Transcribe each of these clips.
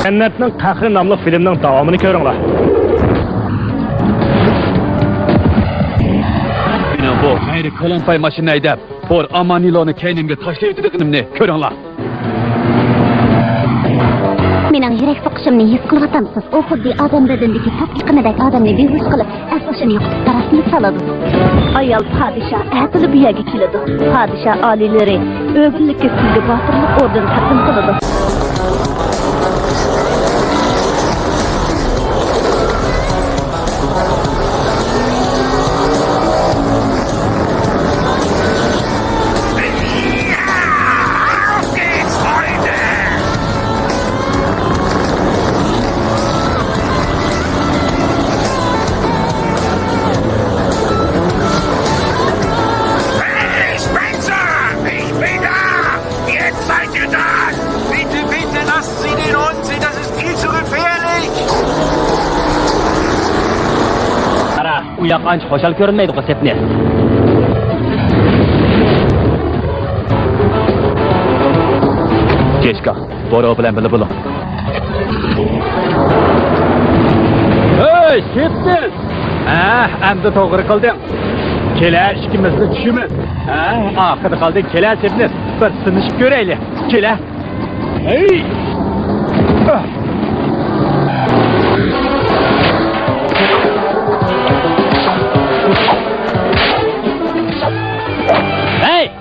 Cennet'nin Kahri namlı filminin devamını görünler. Benim bu gayri kalampay maşinayda por Amaniloni kendimge taşlayıtıdığımni görünler. Mening yurak soqishimni his qilyapsiz. U xuddi odam badanidagi top yiqinidagi odamni behush qilib, asosini yo'qotib tarafini soladi. Ayol podshoh atili bu yerga keladi. Podshoh oliylari o'g'illikka sizga botirlik o'rnini taqdim qiladi. Bu yak anç hoşal görünmeydi o sepne. Geçka, boru bilen bile bulun. Hey, sepne! Endi toğru kıldın. Kele işkimizni düşümüz. Akıdı kaldın kele sepne. Bir sınışıp göreyli. Kele. Hey! Hey!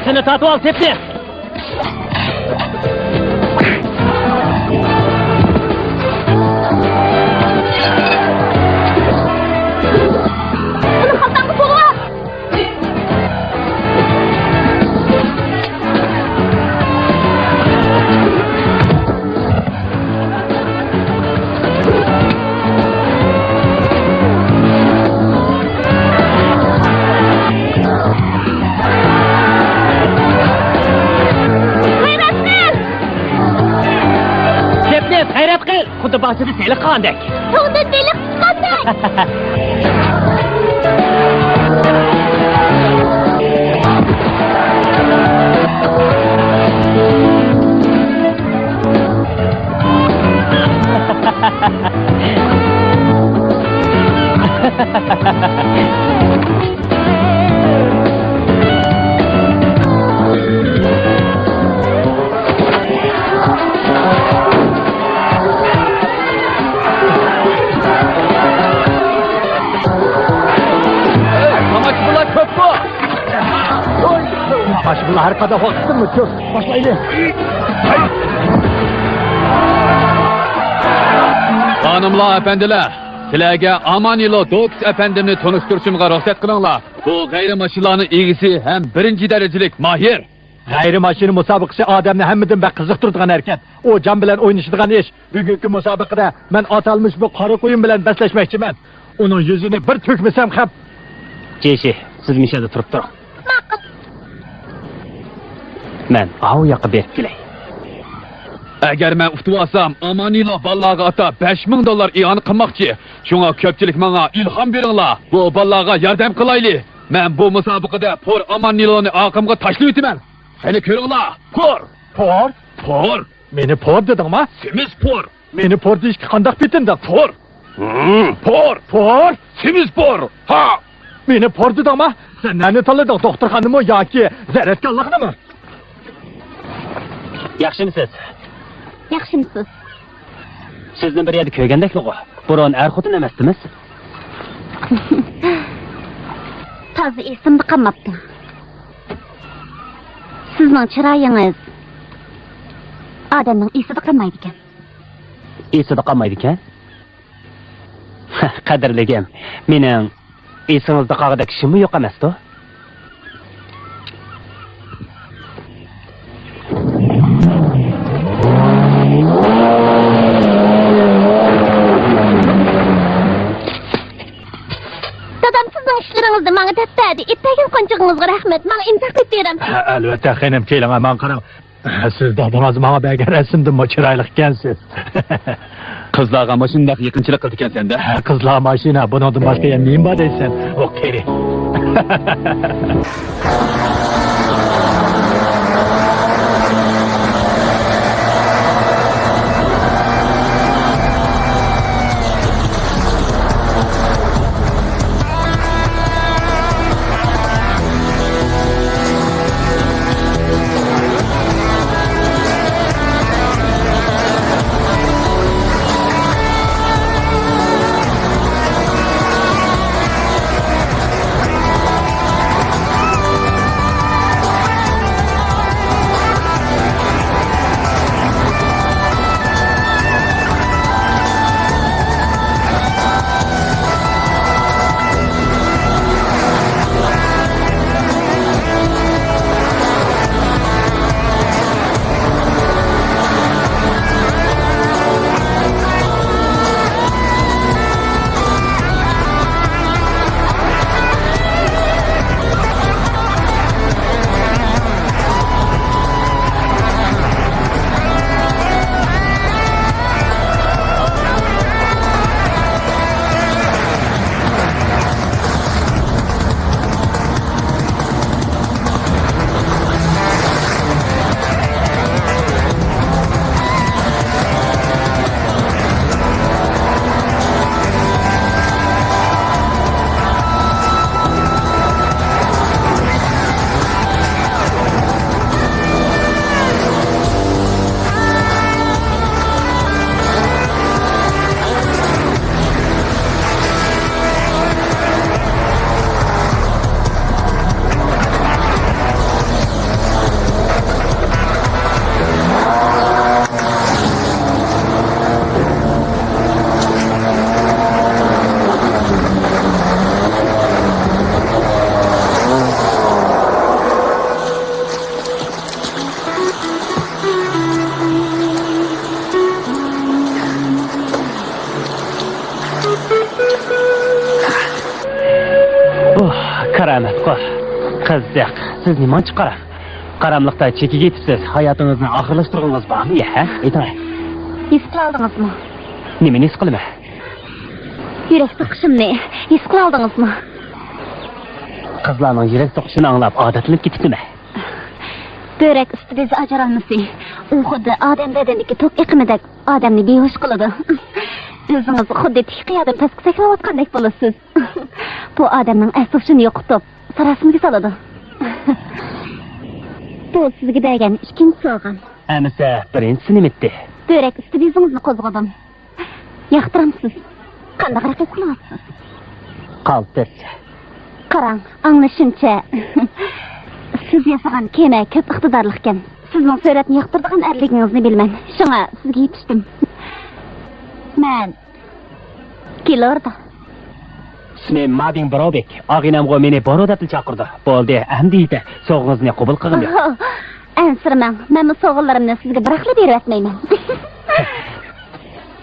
Seni tatlı al septi! Bunu xaltamga to'lib ol! Hayrat qil, xuddi boshida seli qandek. To'g'ri deli qanday? Bunlar harikada hoştun mu? Çok başlayın. Hanımlar, efendiler, sizlerge Amanilo Dox efendimni tanıştırışımga ruhsat kılınlar. Bu gayri maşinlarının ilgisi hem birinci derecelik mahir. Gayri maşini musabıkası adamni hemmidan bak kızıktırdıgan erken. O can bilen oynayışıdığan iş. Bugünkü musabıkada ben atalmış bu karı koyun bilen besleşmekçimen. Onun yüzünü bir tökmesem hep. Ceşi, siz mişede turup durun. Ben av yakı berip geley. Eğer ben uftuvarsam Amanilo ballaga ata $5000 iyanı kılmakçı. Şuna köpçilik bana ilham veringlar. Bu ballaga yardım kılaylı. Ben bu musabıkada por Amanilo'nu akımga taşlayıtımen. Seni körünglar. Por. Por? Por. Meni por dedin ma? Semiz por. Meni por deyişki kandak bitin de. Por. Por. Por? Semiz por. Ha. Meni por dedin ma? Sen nani tanıdın doktor hanımı ya ki zerretkanlıkını mı? Yaxshimisiz? Yaxshimisiz? Sizni bir yerda ko'rgandek-ku. Burun xotin emasdimiz? Toza esimda qolmabdi. Sizning chiroyingiz odamning esida qolmaydi ekan. Esida qolmaydi ekan? Qadrligim, mening esimizda qolganda kishim yo'q emas-ku. ishlaringizda menga tatadi. Ittagim qanchag'ingizga rahmat. Men imzo qilib beraman. Albatta, xanim, keling, men qarang. Siz dadingiz menga bergan rasmda chiroyli ekansiz. Qizlarga mashinaga yaqinchilik qildi ekansan-da. Qizlar mashina, bundan boshqa ham nima bor deysan? Okey. Emetko, kızdık. Siz niman çıkara? Karamlıkta çeki getipsiz, hayatınızı ahırlaştırğınız var mı ya? Aytay. His qildingizmi? Nimeni his qilma? Yürek sıkışımni his qildingizmi? Qizlarning yurak soqishini anglab odatlanib ketibdimi? Börek üstüdezi ajaranmisi. U xuddi odam badanidagi tok iqimidek odamni behush qiladi. O'zingizni xuddi tiqiyadan pastga saklayotgandek bo'lasiz. Bu odamning asosini yo'qotib, sarasiga soladi. Bu sizga bergan ikkinchi sovg'am. Amisa birinchisi nima etdi? Börek üstüdezingizni qo'zg'adim. Yoqtiramsiz. Qanday harakat qilyapsiz? Qaltir. Qarang, anglashimcha siz yasagan kema ko'p iqtidorli ekan. Sizning suratni yoqtiradigan erligingizni bilman. Shunga sizga yetishdim. Men Kilorda. İsmim Madin Borobek. Ağinamgo meni Boro deb chaqirdi. Bo'ldi, endi sovg'ingizni qabul qildim. Ansirmang, men sovg'alarimni sizga biraqli beryapmayman.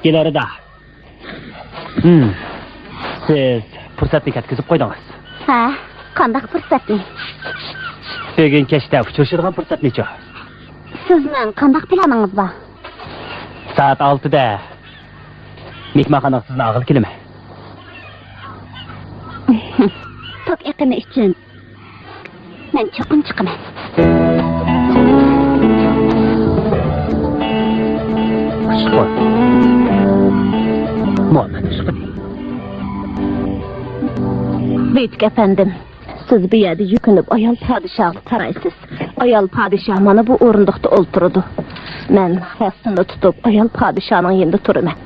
Kilorda. Siz fursatni katkazib qo'ydingiz. Ha, qanday fursatni? Bugun kechda uchrashadigan fursatni-chi? Sizning qanday planingiz bor? Soat 6da mehmonxona sizni og'il kelma. Tok iqimi uchun men cho'qin chiqaman. Xushxo'r. Muhammad Xushxo'r. Buyuk efendim, siz bu yerda yukinib ayol podshohni taraysiz. Ayol podshoh mana bu o'rindiqda o'ltirdi. Men xastini tutib ayol podshohning yanında turaman.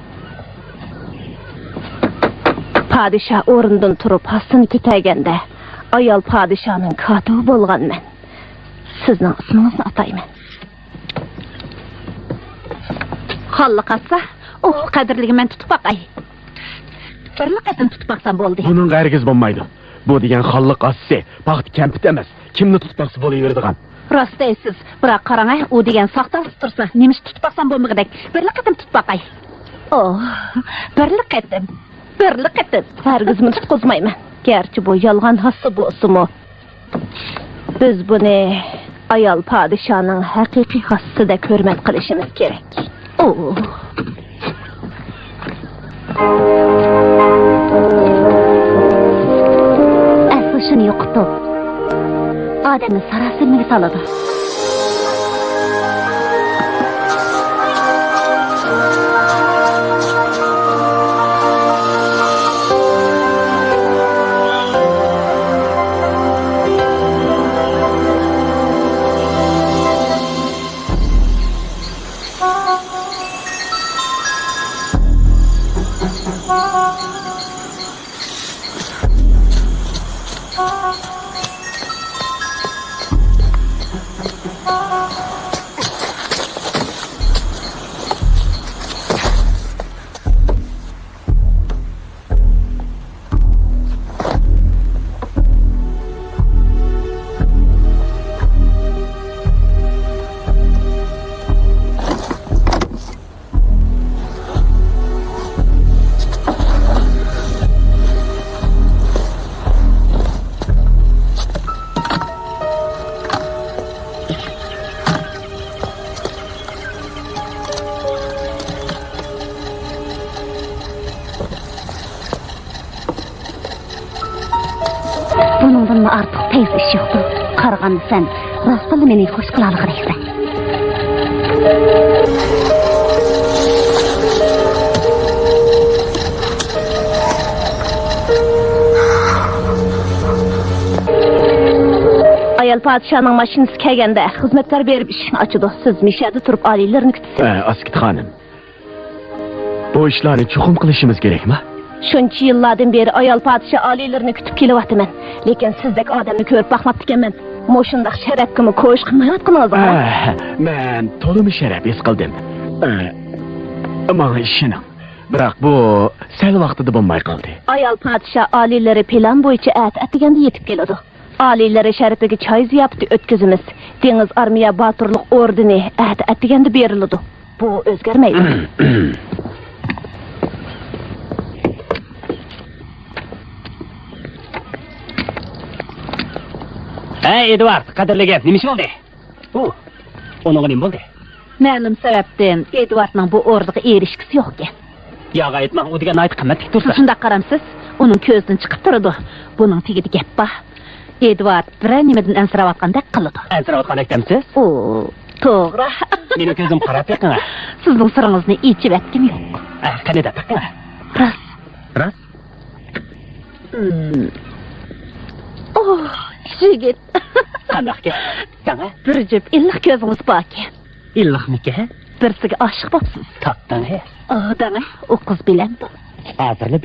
Podshoh o'rindan turib xastini ko'targanda ayol podshohning kotibi bo'lganman. Sizning ismingizni atayman. Xalliqatsa, o qadrligi men tutib baqay. Birliqatni tutib baqsam bo'ldi. Buning g'ayrigiz bo'lmaydi. Bu degan xalliq assi, baxt kampit emas. Kimni tutib baqsa bo'laveradigan. Rost deysiz, biroq qarang, u degan soxtasi tursa, nemish tutib baqsam bo'lmagidek. Birliqatni tutib baqay. Oh, birliqatni. Hargiz men tutqizmayman. Gerçi bu yolg'on hassa bo'lsa-mu. Biz buni ayol podshohning haqiqiy hassida hurmat qilishimiz kerak. Oh. Asosini yo'qotib, odamni sarosimaga soladi. Bundan artıq tez iş yoxdur. Qarğan sen rastlı meni xoş qılalıqsan. Ayol podshohning mashinasi kelganda xizmatlar berib ishni ochdi. Siz mishada turib oliylarni kutasiz. Askit xonim. Bu ishlarni chuqur qilishimiz kerakmi? Shuncha yillardan beri ayol podshoh oliylarni kutib kelyapman. Lekin sizdek odamni ko'rib baxmat ekanman. Moshundaq sharafga ko'yish qilmayotganingiz. Men to'liq sharaf his qildim. Mana ishini. Biroq bu sal vaqtida bo'lmay qoldi. Ayol podshoh oliylari plan bo'yicha atiganda yetib keladi. Oliylari sharafiga choy ziyofati o'tkazamiz. Dengiz armiya botirlik ordeni atiganda beriladi. Bu o'zgarmaydi. Edward, qadrlagan, nima ish bo'ldi? Onunga nima bo'ldi? Ma'lum sababdan Edwardning bu o'rniga erishgisi yo'q ekan. Yo'q, aytma, u degan ayt qimmatlik tursa. Shunda qaramsiz, uning ko'zidan chiqib turadi. Buning tegidi gap bor. Edward biror nimadan ansirayotgandek qiladi. Ansirayotgan ekansiz? To'g'ri. Meni ko'zim qarab yiqina. Sizning siringizni ichib etkim yo'q. Qanday taqina? Ras. Yigit. Qanaqki? Qana? Bir jup illiq ko'zingiz bor ekan. Illiqniki? Birsiga oshiq bo'libsiz. Topding he? Dana, o qiz bilan. Hozirli